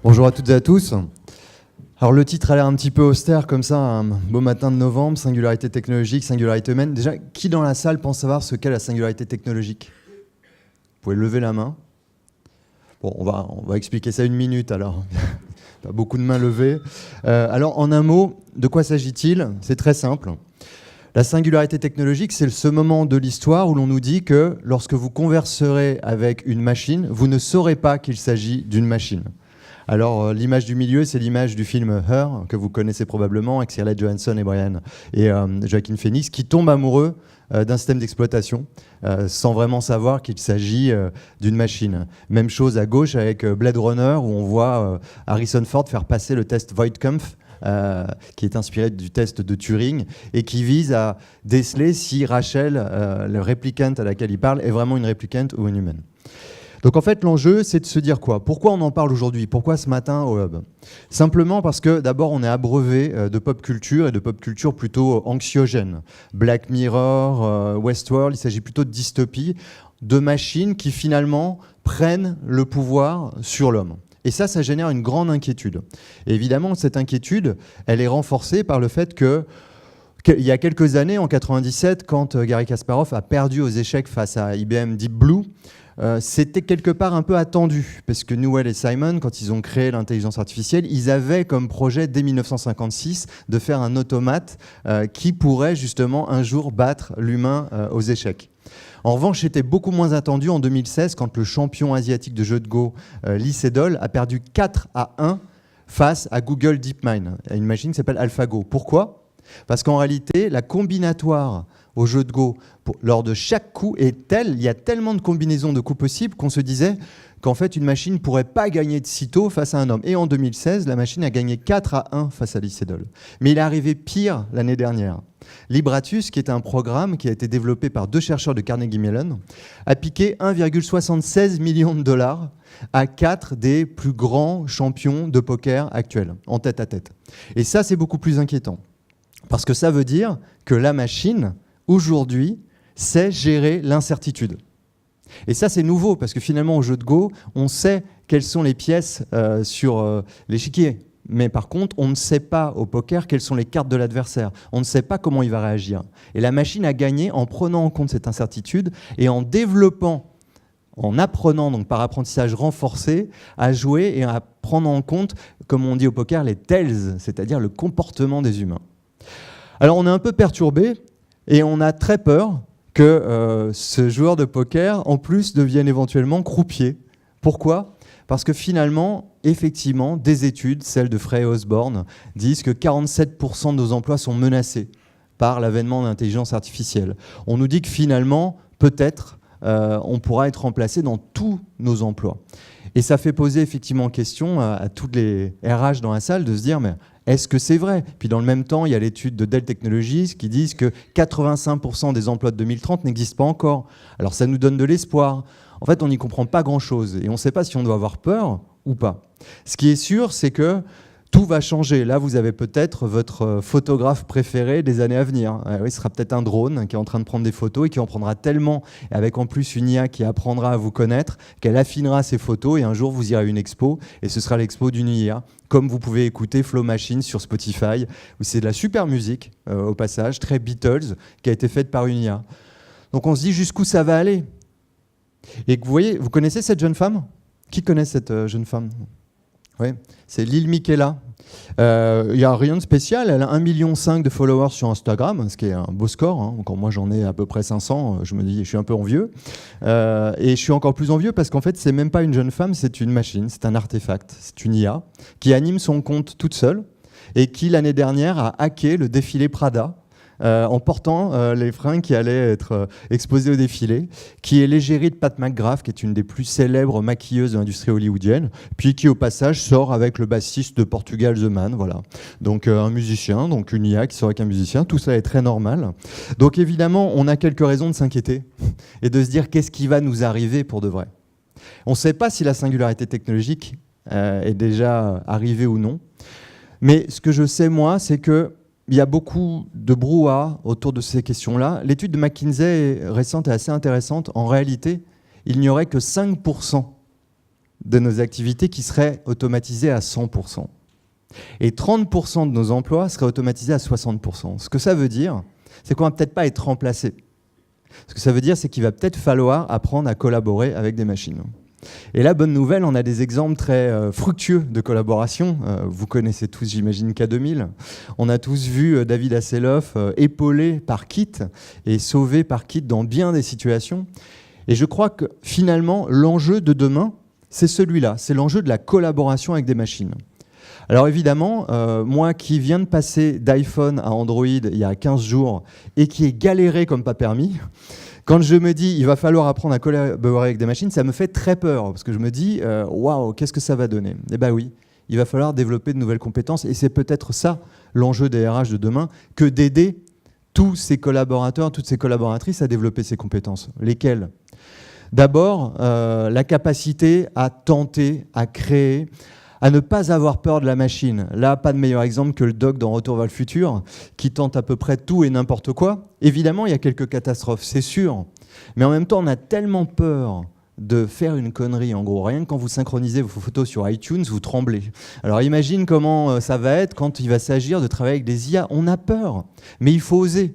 Bonjour à toutes et à tous. Alors le titre a l'air un petit peu austère comme ça, un beau matin de novembre, singularité technologique, singularité humaine. Déjà, qui dans la salle pense savoir ce qu'est la singularité technologique? Vous pouvez lever la main. Bon, on va expliquer ça une minute alors. Pas beaucoup de mains levées. Alors en un mot, de quoi s'agit-il? C'est très simple. La singularité technologique, c'est ce moment de l'histoire où l'on nous dit que lorsque vous converserez avec une machine, vous ne saurez pas qu'il s'agit d'une machine. Alors, l'image du milieu, c'est l'image du film Her, que vous connaissez probablement, avec Scarlett Johansson et Joaquin Phoenix, qui tombent amoureux d'un système d'exploitation, sans vraiment savoir qu'il s'agit d'une machine. Même chose à gauche avec Blade Runner, où on voit Harrison Ford faire passer le test Voigtkampf, qui est inspiré du test de Turing, et qui vise à déceler si Rachel, le réplicant à laquelle il parle, est vraiment une réplicante ou une humaine. Donc en fait, l'enjeu, c'est de se dire quoi? Pourquoi on en parle aujourd'hui? Pourquoi ce matin au Hub? Simplement parce que d'abord, on est abreuvé de pop culture et de pop culture plutôt anxiogène. Black Mirror, Westworld, il s'agit plutôt de dystopie, de machines qui finalement prennent le pouvoir sur l'homme. Et ça génère une grande inquiétude. Et évidemment, cette inquiétude, elle est renforcée par le fait qu'il y a quelques années, en 97, quand Garry Kasparov a perdu aux échecs face à IBM Deep Blue, c'était quelque part un peu attendu, parce que Newell et Simon, quand ils ont créé l'intelligence artificielle, ils avaient comme projet dès 1956 de faire un automate qui pourrait justement un jour battre l'humain aux échecs. En revanche, c'était beaucoup moins attendu en 2016 quand le champion asiatique de jeux de Go, Lee Sedol, a perdu 4-1 face à Google DeepMind, à une machine qui s'appelle AlphaGo. Pourquoi ? Parce qu'en réalité, la combinatoire au jeu de Go, lors de chaque coup, est telle, il y a tellement de combinaisons de coups possibles qu'on se disait qu'en fait, une machine ne pourrait pas gagner de sitôt face à un homme. Et en 2016, la machine a gagné 4-1 face à Lee Sedol. Mais il est arrivé pire l'année dernière. Libratus, qui est un programme qui a été développé par 2 chercheurs de Carnegie Mellon, a piqué 1,76 million de dollars à 4 des plus grands champions de poker actuels, en tête à tête. Et ça, c'est beaucoup plus inquiétant. Parce que ça veut dire que la machine, aujourd'hui, sait gérer l'incertitude. Et ça, c'est nouveau, parce que finalement, au jeu de Go, on sait quelles sont les pièces sur l'échiquier. Mais par contre, on ne sait pas au poker quelles sont les cartes de l'adversaire. On ne sait pas comment il va réagir. Et la machine a gagné en prenant en compte cette incertitude et en développant, en apprenant, donc par apprentissage renforcé, à jouer et à prendre en compte, comme on dit au poker, les tells, c'est-à-dire le comportement des humains. Alors on est un peu perturbé et on a très peur que ce joueur de poker, en plus, devienne éventuellement croupier. Pourquoi ? Parce que finalement, effectivement, des études, celles de Frey et Osborne, disent que 47% de nos emplois sont menacés par l'avènement de l'intelligence artificielle. On nous dit que finalement, peut-être, on pourra être remplacé dans tous nos emplois. Et ça fait poser effectivement question à toutes les RH dans la salle de se dire, mais est-ce que c'est vrai? Puis dans le même temps, il y a l'étude de Dell Technologies qui disent que 85% des emplois de 2030 n'existent pas encore. Alors ça nous donne de l'espoir. En fait, on n'y comprend pas grand-chose et on ne sait pas si on doit avoir peur ou pas. Ce qui est sûr, c'est que tout va changer. Là, vous avez peut-être votre photographe préféré des années à venir. Oui, ce sera peut-être un drone qui est en train de prendre des photos et qui en prendra tellement, et avec en plus une IA qui apprendra à vous connaître, qu'elle affinera ses photos et un jour vous irez à une expo et ce sera l'expo d'une IA. Comme vous pouvez écouter Flow Machine sur Spotify, où c'est de la super musique, au passage, très Beatles, qui a été faite par une IA. Donc on se dit jusqu'où ça va aller. Et que vous voyez, vous connaissez cette jeune femme? Qui connaît cette jeune femme? Oui, c'est Lil Miquela. Il n'y a rien de spécial, elle a 1,5 million de followers sur Instagram, ce qui est un beau score. Hein. Quand moi j'en ai à peu près 500, je me dis je suis un peu envieux. Et je suis encore plus envieux parce qu'en fait c'est même pas une jeune femme, c'est une machine, c'est un artefact, c'est une IA qui anime son compte toute seule et qui l'année dernière a hacké le défilé Prada. En portant les fringues qui allaient être exposées au défilé, qui est l'égérie de Pat McGrath, qui est une des plus célèbres maquilleuses de l'industrie hollywoodienne, puis qui au passage sort avec le bassiste de Portugal The Man, voilà. Donc un musicien, donc une IA qui sort avec un musicien, tout ça est très normal. Donc évidemment, on a quelques raisons de s'inquiéter et de se dire qu'est-ce qui va nous arriver pour de vrai. On ne sait pas si la singularité technologique est déjà arrivée ou non, mais ce que je sais moi, c'est que il y a beaucoup de brouhaha autour de ces questions-là. L'étude de McKinsey récente est assez intéressante. En réalité, il n'y aurait que 5% de nos activités qui seraient automatisées à 100%. Et 30% de nos emplois seraient automatisés à 60%. Ce que ça veut dire, c'est qu'on ne va peut-être pas être remplacé. Ce que ça veut dire, c'est qu'il va peut-être falloir apprendre à collaborer avec des machines. Et la bonne nouvelle, on a des exemples très fructueux de collaboration. Vous connaissez tous, j'imagine, K2000. On a tous vu David Hasselhoff épaulé par Kit et sauvé par Kit dans bien des situations. Et je crois que finalement, l'enjeu de demain, c'est celui-là. C'est l'enjeu de la collaboration avec des machines. Alors évidemment, moi qui viens de passer d'iPhone à Android il y a 15 jours et qui ai galéré comme pas permis, quand je me dis il va falloir apprendre à collaborer avec des machines, ça me fait très peur parce que je me dis waouh, qu'est-ce que ça va donner? Eh bien oui, il va falloir développer de nouvelles compétences et c'est peut-être ça l'enjeu des RH de demain, que d'aider tous ces collaborateurs, toutes ces collaboratrices à développer ces compétences. Lesquelles? D'abord, la capacité à tenter, à créer, à ne pas avoir peur de la machine. Là, pas de meilleur exemple que le doc dans Retour vers le futur, qui tente à peu près tout et n'importe quoi. Évidemment, il y a quelques catastrophes, c'est sûr. Mais en même temps, on a tellement peur de faire une connerie. En gros, rien que quand vous synchronisez vos photos sur iTunes, vous tremblez. Alors imagine comment ça va être quand il va s'agir de travailler avec des IA. On a peur, mais il faut oser.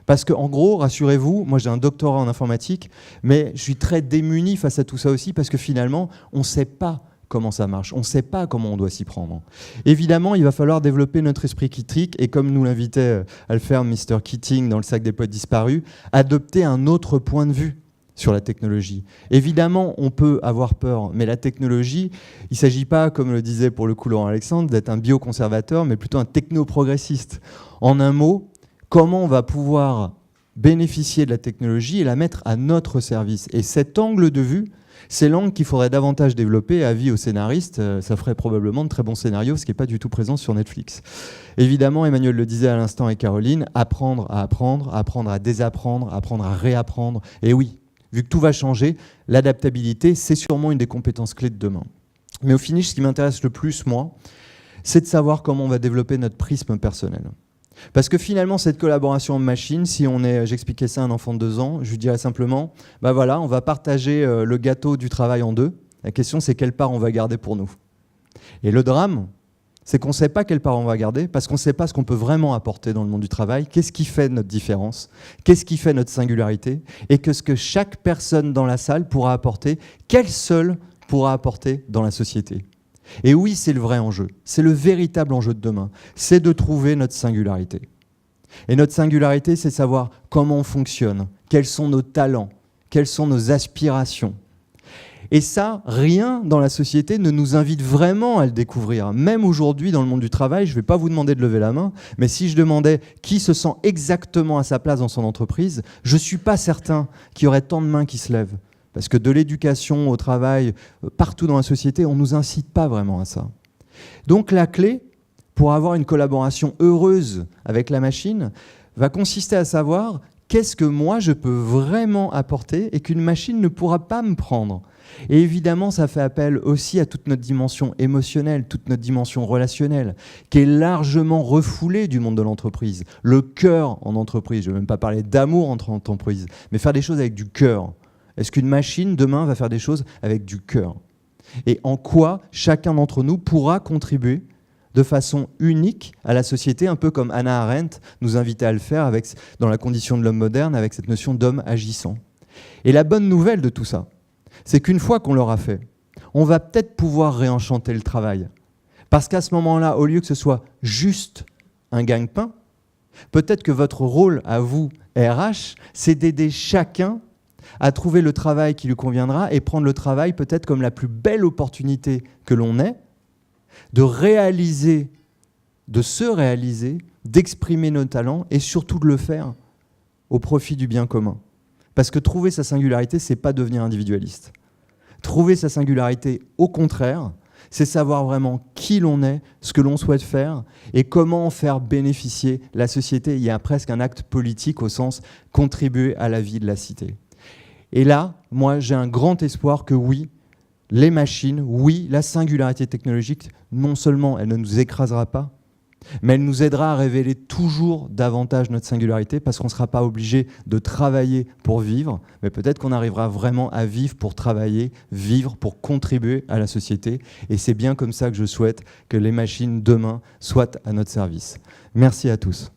Parce qu'en gros, rassurez-vous, moi j'ai un doctorat en informatique, mais je suis très démuni face à tout ça aussi, parce que finalement, on ne sait pas comment ça marche. On ne sait pas comment on doit s'y prendre. Évidemment, il va falloir développer notre esprit critique et comme nous l'invitait à le faire Mr. Keating dans Le sac des poètes disparus, adopter un autre point de vue sur la technologie. Évidemment, on peut avoir peur, mais la technologie, il ne s'agit pas, comme le disait pour le coup Laurent Alexandre, d'être un bioconservateur, mais plutôt un technoprogressiste. En un mot, comment on va pouvoir bénéficier de la technologie et la mettre à notre service. Et cet angle de vue, c'est l'angle qu'il faudrait davantage développer. Avis aux scénaristes, ça ferait probablement de très bons scénarios, ce qui n'est pas du tout présent sur Netflix. Évidemment, Emmanuel le disait à l'instant et Caroline, apprendre à apprendre, apprendre à désapprendre, apprendre à réapprendre. Et oui, vu que tout va changer, l'adaptabilité, c'est sûrement une des compétences clés de demain. Mais au finish, ce qui m'intéresse le plus, moi, c'est de savoir comment on va développer notre prisme personnel. Parce que finalement, cette collaboration machine, si on est, j'expliquais ça à un enfant de 2 ans, je lui dirais simplement, bah voilà, on va partager le gâteau du travail en 2. La question, c'est quelle part on va garder pour nous. Et le drame, c'est qu'on ne sait pas quelle part on va garder, parce qu'on ne sait pas ce qu'on peut vraiment apporter dans le monde du travail, qu'est-ce qui fait notre différence, qu'est-ce qui fait notre singularité, et que ce que chaque personne dans la salle pourra apporter, qu'elle seule pourra apporter dans la société. Et oui, c'est le vrai enjeu, c'est le véritable enjeu de demain, c'est de trouver notre singularité. Et notre singularité, c'est savoir comment on fonctionne, quels sont nos talents, quelles sont nos aspirations. Et ça, rien dans la société ne nous invite vraiment à le découvrir. Même aujourd'hui, dans le monde du travail, je ne vais pas vous demander de lever la main, mais si je demandais qui se sent exactement à sa place dans son entreprise, je ne suis pas certain qu'il y aurait tant de mains qui se lèvent. Parce que de l'éducation au travail, partout dans la société, on ne nous incite pas vraiment à ça. Donc la clé pour avoir une collaboration heureuse avec la machine va consister à savoir qu'est-ce que moi je peux vraiment apporter et qu'une machine ne pourra pas me prendre. Et évidemment, ça fait appel aussi à toute notre dimension émotionnelle, toute notre dimension relationnelle, qui est largement refoulée du monde de l'entreprise. Le cœur en entreprise, je ne vais même pas parler d'amour entre entreprises, mais faire des choses avec du cœur. Est-ce qu'une machine, demain, va faire des choses avec du cœur? Et en quoi chacun d'entre nous pourra contribuer de façon unique à la société, un peu comme Hannah Arendt nous invitait à le faire dans La condition de l'homme moderne, avec cette notion d'homme agissant. Et la bonne nouvelle de tout ça, c'est qu'une fois qu'on l'aura fait, on va peut-être pouvoir réenchanter le travail. Parce qu'à ce moment-là, au lieu que ce soit juste un gagne-pain, peut-être que votre rôle à vous, RH, c'est d'aider chacun à trouver le travail qui lui conviendra et prendre le travail peut-être comme la plus belle opportunité que l'on ait, de réaliser, de se réaliser, d'exprimer nos talents et surtout de le faire au profit du bien commun. Parce que trouver sa singularité, ce n'est pas devenir individualiste. Trouver sa singularité, au contraire, c'est savoir vraiment qui l'on est, ce que l'on souhaite faire et comment faire bénéficier la société. Il y a presque un acte politique au sens contribuer à la vie de la cité. Et là, moi, j'ai un grand espoir que oui, les machines, oui, la singularité technologique, non seulement elle ne nous écrasera pas, Mais elle nous aidera à révéler toujours davantage notre singularité parce qu'on ne sera pas obligé de travailler pour vivre, mais peut-être qu'on arrivera vraiment à vivre pour travailler, vivre pour contribuer à la société. Et c'est bien comme ça que je souhaite que les machines demain soient à notre service. Merci à tous.